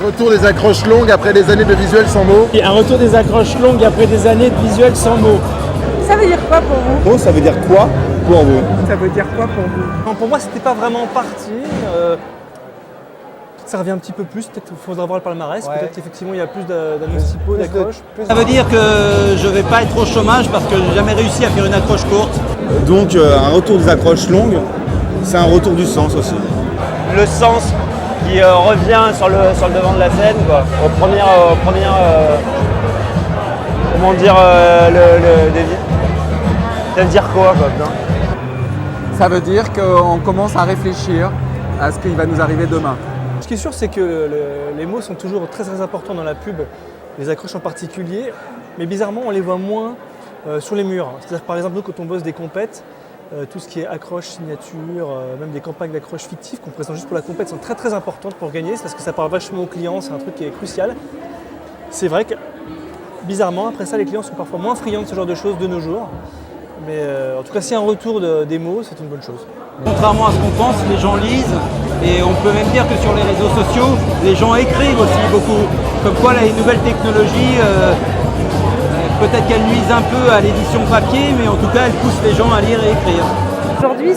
Retour des accroches longues après des années de visuels sans mots. Et un retour des accroches longues après des années de visuels sans mots. Ça veut dire quoi pour vous? Oh, ça veut dire quoi pour vous? Ça veut dire quoi pour vous? Non, pour moi, c'était pas vraiment parti. Ça revient un petit peu plus, peut-être qu'il faudra voir le palmarès, peut-être qu'effectivement il y a plus d'annonces typo, d'accroches. Ça veut dire que je vais pas être au chômage parce que j'ai jamais réussi à faire une accroche courte. Donc un retour des accroches longues, c'est un retour du sens aussi. Le sens qui revient sur le devant de la scène, quoi. Comment dire, ça veut dire quoi, Ça veut dire qu'on commence à réfléchir à ce qui va nous arriver demain. Ce qui est sûr, c'est que les mots sont toujours très importants dans la pub, les accroches en particulier, mais bizarrement on les voit moins sur les murs. C'est-à-dire par exemple nous, quand on bosse des compètes, tout ce qui est accroche, signature, même des campagnes d'accroche fictives qu'on présente juste pour la compète sont très très importantes pour gagner, c'est parce que ça parle vachement aux clients, c'est un truc qui est crucial. C'est vrai que bizarrement après ça les clients sont parfois moins friands de ce genre de choses de nos jours, mais en tout cas s'il y a un retour des mots, c'est une bonne chose. Contrairement à ce qu'on pense, les gens lisent et on peut même dire que sur les réseaux sociaux, les gens écrivent aussi beaucoup. Comme quoi les nouvelles technologies, peut-être qu'elles nuisent un peu à l'édition papier, mais en tout cas elles poussent les gens à lire et écrire. Aujourd'hui,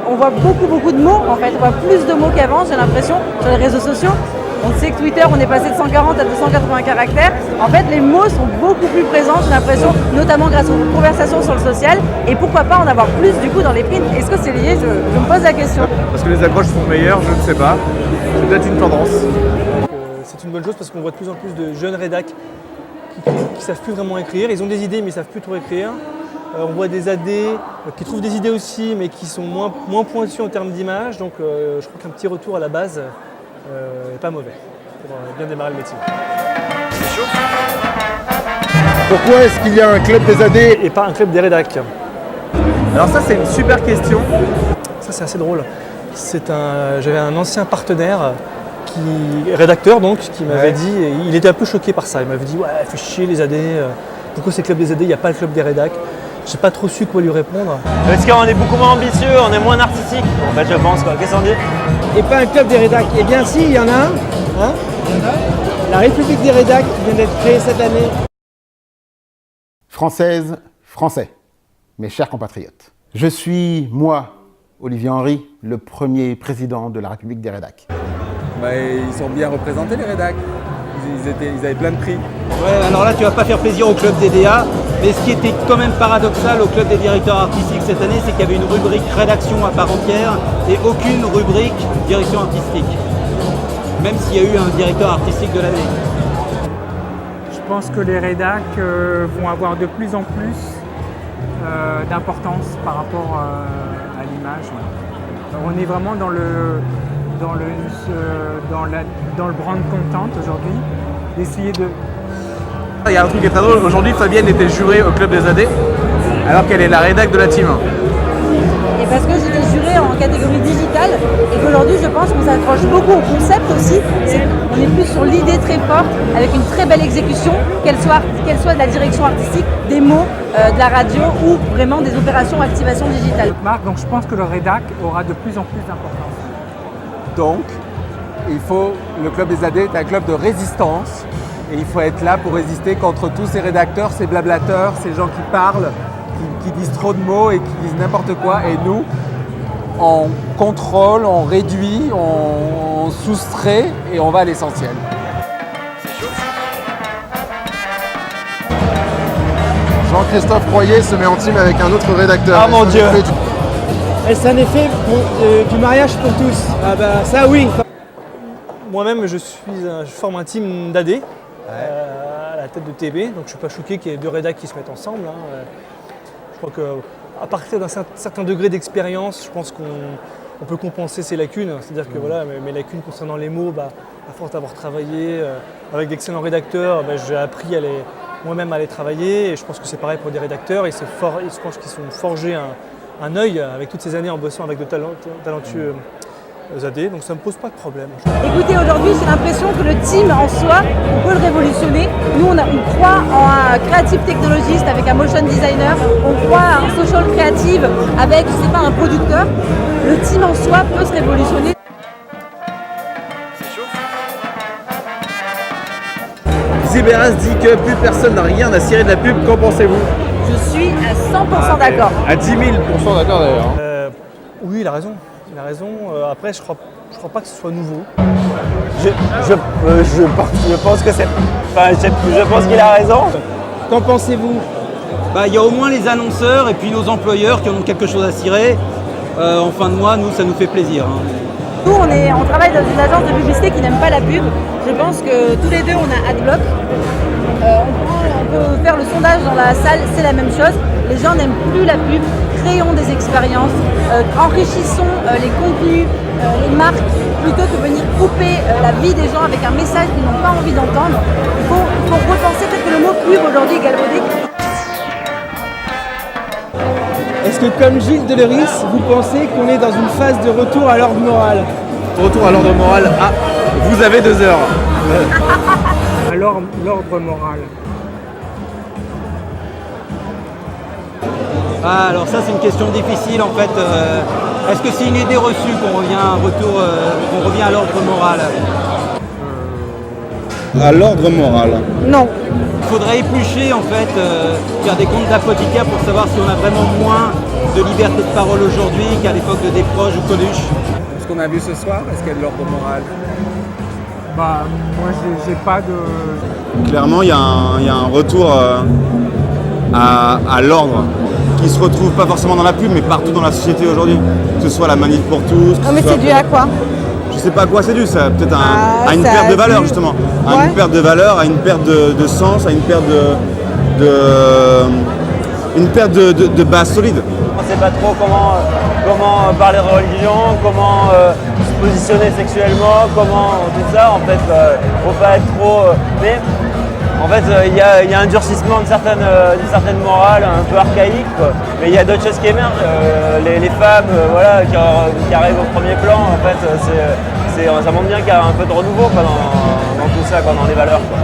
on voit beaucoup de mots, en fait. On voit plus de mots qu'avant, j'ai l'impression, sur les réseaux sociaux. On sait que Twitter, on est passé de 140 à 280 caractères. En fait, les mots sont beaucoup plus présents, j'ai l'impression, notamment grâce aux conversations sur le social. Et pourquoi pas en avoir plus, du coup, dans les prints? Est-ce que c'est lié? Je me pose la question. Parce que les accroches sont meilleures, je ne sais pas. C'est peut-être une tendance. C'est une bonne chose parce qu'on voit de plus en plus de jeunes rédacs qui ne savent plus vraiment écrire. Ils ont des idées mais ils ne savent plus trop écrire. On voit des AD qui trouvent des idées aussi mais qui sont moins pointus en termes d'image. Donc je crois qu'un petit retour à la base n'est pas mauvais pour bien démarrer le métier. Pourquoi est-ce qu'il y a un club des AD Et pas un club des rédacs? Alors ça, c'est une super question. Ça c'est assez drôle. J'avais un ancien partenaire rédacteur donc, qui m'avait dit, et il était un peu choqué par ça, il m'avait dit ouais fait chier les AD, pourquoi c'est le club des AD, il n'y a pas le club des rédacs. J'ai pas trop su quoi lui répondre. Parce qu'on est beaucoup moins ambitieux, on est moins artistique, en fait je pense, quoi. Qu'est-ce qu'on dit? Et pas un club des rédacs. Eh bien si, il y en a un. Hein, la République des rédacs qui vient d'être créée cette année. Françaises, Français, mes chers compatriotes. Je suis, moi, Olivier Henry, le premier président de la République des rédacs. Ils sont bien représentés, les rédacs. Ils avaient plein de prix. Ouais, alors là tu vas pas faire plaisir au club des DA, mais ce qui était quand même paradoxal au club des directeurs artistiques cette année, c'est qu'il y avait une rubrique rédaction à part entière et aucune rubrique direction artistique. Même s'il y a eu un directeur artistique de l'année. Je pense que les rédacs vont avoir de plus en plus d'importance par rapport à l'image. On est vraiment dans le brand content aujourd'hui, d'essayer de... Il y a un truc qui est très drôle, aujourd'hui Fabienne était jurée au club des AD, alors qu'elle est la rédac de la team. Et parce que j'étais jurée en catégorie digitale et qu'aujourd'hui je pense qu'on s'accroche beaucoup au concept aussi. On est plus sur l'idée très forte avec une très belle exécution, qu'elle soit de la direction artistique, des mots, de la radio ou vraiment des opérations activation digitale. Donc je pense que le rédac aura de plus en plus d'importance. Donc, le club des AD est un club de résistance et il faut être là pour résister contre tous ces rédacteurs, ces blablateurs, ces gens qui parlent, qui disent trop de mots et qui disent n'importe quoi. Et nous, on contrôle, on réduit, on soustrait et on va à l'essentiel. Jean-Christophe Royer se met en team avec un autre rédacteur. Ah mon Dieu! C'est un effet du mariage pour tous. Ah bah ça oui. Moi-même je forme un team d'AD à la tête de TB, donc je ne suis pas choqué qu'il y ait deux rédacs qui se mettent ensemble. Je crois qu'à partir d'un certain degré d'expérience, je pense qu'on peut compenser ces lacunes. C'est-à-dire que voilà, mes lacunes concernant les mots, à force d'avoir travaillé avec d'excellents rédacteurs, j'ai appris moi-même à les travailler. Et je pense que c'est pareil pour des rédacteurs. Je pense qu'ils se sont forgés un œil avec toutes ces années en bossant avec de talentueux AD, donc ça ne me pose pas de problème. Écoutez, aujourd'hui j'ai l'impression que le team en soi, on peut le révolutionner. Nous on croit en un creative technologiste avec un motion designer, on croit à un social creative avec, je sais pas, un producteur. Le team en soi peut se révolutionner. Xibéras dit que plus personne n'a rien à cirer de la pub. Qu'en pensez-vous? Je suis à 100% d'accord. À 10 000% d'accord d'ailleurs. Oui, il a raison. Il a raison. Après, je crois pas que ce soit nouveau. Je pense que c'est. Enfin, je pense qu'il a raison. Qu'en pensez-vous? Il y a au moins les annonceurs et puis nos employeurs qui en ont quelque chose à cirer. En fin de mois, nous, ça nous fait plaisir. Hein. Nous, on travaille dans une agence de publicité qui n'aime pas la pub. Je pense que tous les deux, on a Adblock. On peut faire le sondage dans la salle, c'est la même chose. Les gens n'aiment plus la pub. Créons des expériences, enrichissons les contenus, les marques, plutôt que venir couper la vie des gens avec un message qu'ils n'ont pas envie d'entendre. Il faut repenser, peut-être que le mot pub aujourd'hui est galvaudé. Est-ce que comme Gilles Deleuris, vous pensez qu'on est dans une phase de retour à l'ordre moral? Retour à l'ordre moral. Ah, vous avez 2 heures. Alors, l'ordre moral. Alors ça, c'est une question difficile en fait. Est-ce que c'est une idée reçue qu'on revient à l'ordre moral? À l'ordre moral. Non. Il faudrait éplucher en fait, faire des comptes d'apothicaire pour savoir si on a vraiment moins de liberté de parole aujourd'hui qu'à l'époque de Desproges ou Coluche. Ce qu'on a vu ce soir, est-ce qu'il y a de l'ordre moral? Moi, j'ai pas de... Clairement, il y a un retour à l'ordre qui se retrouve pas forcément dans la pub, mais partout dans la société aujourd'hui. Que ce soit la manif pour tous. Mais c'est dû à quoi? Je sais pas à quoi c'est dû, ça peut-être à une perte de valeur justement, à une perte de valeur, à une perte de sens, à une perte de base solide. On ne sait pas trop comment parler de religion, comment se positionner sexuellement, comment tout ça. En fait, faut pas être trop. Mais en fait, il y a un durcissement d'une certaine morale un peu archaïque, quoi. Mais il y a d'autres choses qui émergent. Les femmes, voilà, qui arrivent au premier plan. En fait, ça montre bien qu'il y a un peu de renouveau quoi, dans tout ça, quoi, dans les valeurs. Quoi.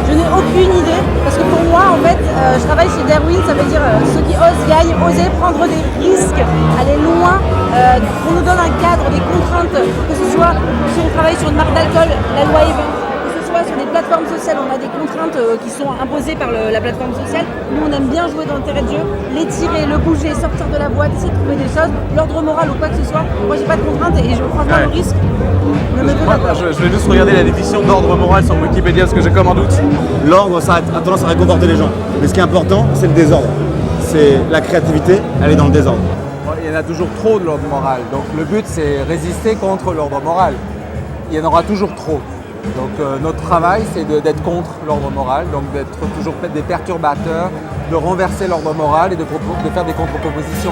Je n'ai aucune idée, parce que pour moi, en fait, je travaille chez Darwin, ça veut dire ceux qui osent gagnent, oser prendre des risques, aller loin. On nous donne un cadre, des contraintes, que ce soit si on travaille sur une marque d'alcool, la loi E20, que ce soit sur des plateformes sociales, on a des contraintes qui sont imposées par la plateforme sociale. Nous, on aime bien jouer dans l'intérêt de jeu, les tirer, le bouger, sortir de la boîte, essayer de trouver des choses, l'ordre moral ou quoi que ce soit. Moi, j'ai pas de contraintes et je prends pas le risque. Je vais juste regarder la définition d'ordre moral sur Wikipédia parce que j'ai comme un doute. L'ordre, ça a tendance à réconforter les gens. Mais ce qui est important, c'est le désordre. C'est la créativité, elle est dans le désordre. Il y en a toujours trop de l'ordre moral. Donc le but, c'est résister contre l'ordre moral. Il y en aura toujours trop. Donc notre travail, c'est d'être contre l'ordre moral, donc d'être toujours des perturbateurs, de renverser l'ordre moral et de faire des contre-propositions.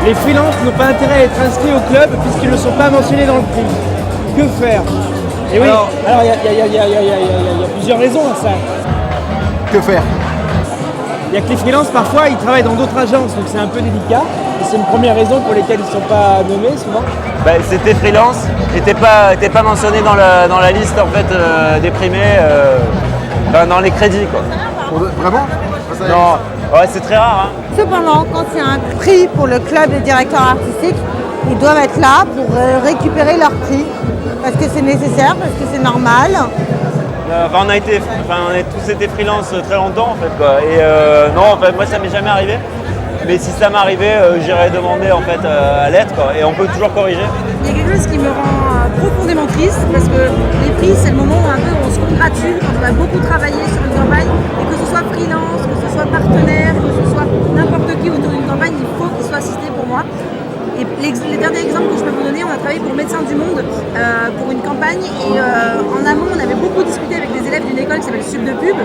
Les freelances n'ont pas intérêt à être inscrits au club puisqu'ils ne sont pas mentionnés dans le prix. Que faire? Et oui, alors il y a plusieurs raisons à ça. Que faire? Il y a que les freelances, parfois, ils travaillent dans d'autres agences, donc c'est un peu délicat. Et c'est une première raison pour laquelle ils ne sont pas nommés souvent. C'était freelance, n'était pas mentionné dans la liste en fait des primés, dans les crédits quoi. Vraiment? Non, ouais, c'est très rare. Hein. Cependant, quand il y a un prix pour le club des directeurs artistiques, ils doivent être là pour récupérer leur prix. Parce que c'est nécessaire, parce que c'est normal. On a tous été freelance très longtemps en fait quoi. Et non, en fait, moi ça m'est jamais arrivé. Mais si ça m'arrivait, j'irais demander en fait à l'être quoi. Et on peut toujours corriger. Il y a quelque chose qui me rend profondément triste parce que les prix, c'est le moment où on se congratule quand on a beaucoup travaillé sur une campagne et que ce soit freelance, que ce soit partenaire, que ce soit n'importe qui autour d'une campagne, il faut qu'il soit assisté pour moi. Et les derniers exemples que je peux vous donner, on a travaillé pour Médecins du Monde pour une campagne et en amont, on avait beaucoup discuté avec des élèves d'une école qui s'appelle Sub de Pub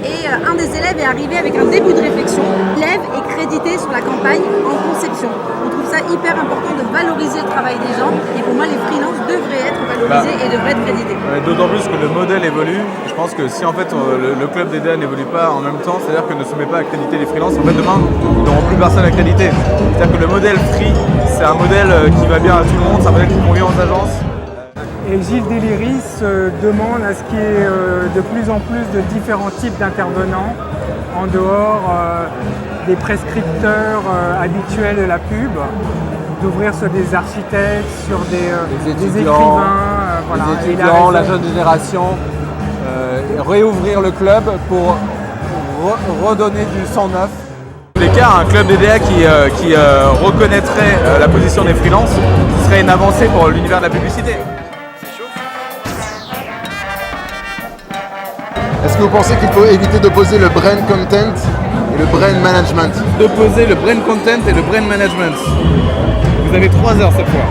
et un des élèves est arrivé avec un début de réflexion. L'élève est crédité sur la campagne en conception. On trouve ça hyper important de valoriser le travail des gens et pour moi, les freelances devraient être valorisés et devraient être crédités. D'autant plus que le modèle évolue. Je pense que si en fait le club des DA n'évolue pas en même temps, c'est-à-dire que ne se met pas à créditer les freelances, en fait demain, ils n'auront plus personne à créditer. C'est-à-dire que le modèle free, c'est un modèle qui va bien à tout le monde, c'est un modèle qui convient aux agences. Et Gilles Deleuris demande à ce qu'il y ait de plus en plus de différents types d'intervenants en dehors des prescripteurs habituels de la pub, d'ouvrir sur des architectes, sur des écrivains. voilà. les Et étudiants, la jeune génération, réouvrir le club pour redonner du sang neuf. Dans tous les cas, un club DDA qui reconnaîtrait la position des freelances, ce serait une avancée pour l'univers de la publicité. Est-ce que vous pensez qu'il faut éviter d'opposer le brand content et le brand management? D'opposer le brand content et le brand management. Vous avez 3 heures cette fois.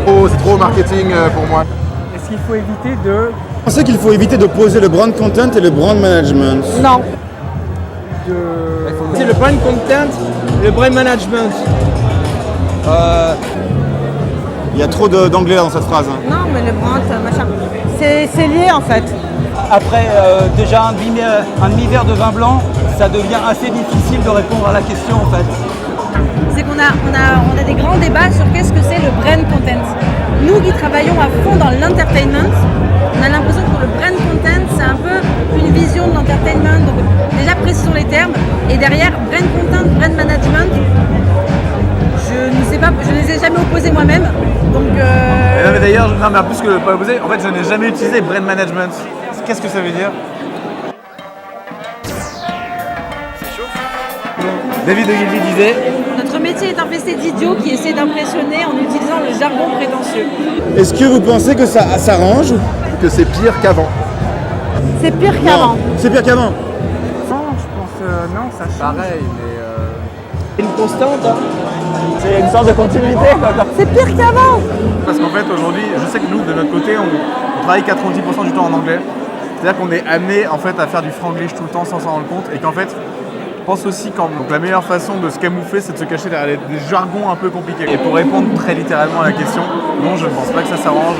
Oh, c'est trop marketing pour moi. Est-ce qu'il faut éviter de... Je pensais qu'il faut éviter d'opposer le brand content et le brand management. Non. C'est le brand content et le brand management. Il y a trop d'anglais dans cette phrase. Non, mais le brand, machin. C'est lié en fait. Après déjà un demi-verre de vin blanc, ça devient assez difficile de répondre à la question en fait. C'est qu'on a des grands débats sur qu'est-ce que c'est le brand content. Nous qui travaillons à fond dans l'entertainment, on a l'impression que le brand content, c'est un peu une vision de l'entertainment. Donc déjà précisons les termes. Et derrière, brand content, brand management, je ne sais pas, je ne les ai jamais opposés moi-même. Donc Mais d'ailleurs, mais plus que pas opposé, en fait je n'ai jamais utilisé brand management. Qu'est-ce que ça veut dire? David de Guilby disait: notre métier est infesté d'idiots qui essaient d'impressionner en utilisant le jargon prétentieux. Est-ce que vous pensez que ça s'arrange? Que c'est pire qu'avant. C'est pire qu'avant. C'est pire qu'avant. Non, je pense non, ça change. Pareil, mais C'est une constante. Hein. C'est une sorte de continuité quoi. C'est pire qu'avant. Parce qu'en fait aujourd'hui, je sais que nous de notre côté, on travaille 90% du temps en anglais. C'est-à-dire qu'on est amené en fait à faire du franglish tout le temps sans s'en rendre compte et qu'en fait, je pense aussi que la meilleure façon de se camoufler, c'est de se cacher derrière des jargons un peu compliqués. Et pour répondre très littéralement à la question, non, je ne pense pas que ça s'arrange.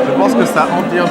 Je pense que ça empire.